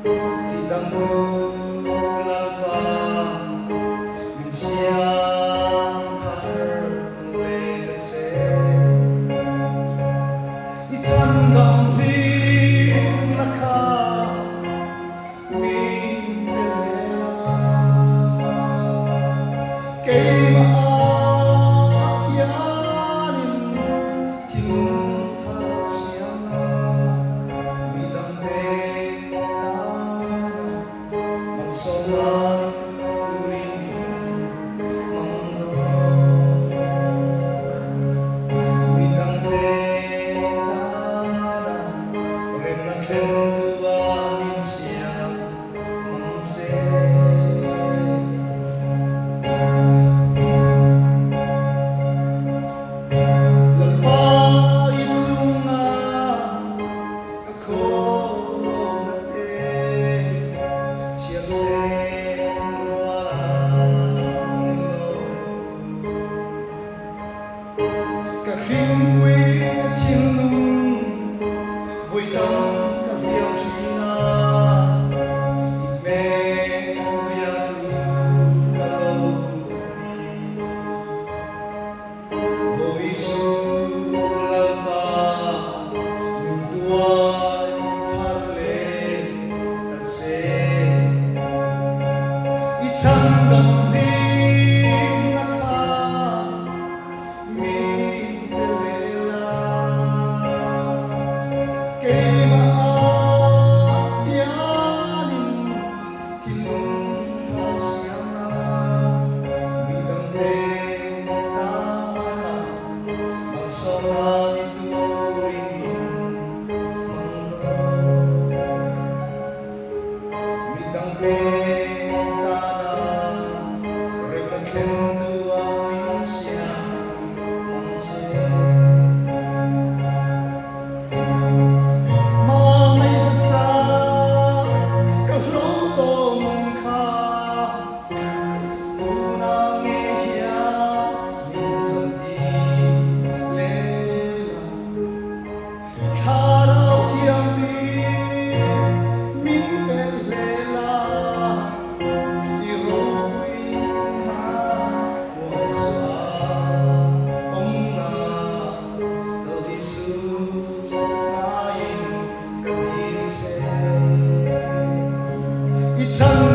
Tidang tulad pa minsan terlengket itandang rin naka minbelela kay maakyanin tinutag siya na midangde Solan turing mangrong Midang tenada Rena kendua minsia mangse Lalpai tsunga Ako Kahing quỳ thiên lung vui tâm các hiệu trina mẹ ya tu lâu o Isu lalpa nung tuai tharle tatse itandang It's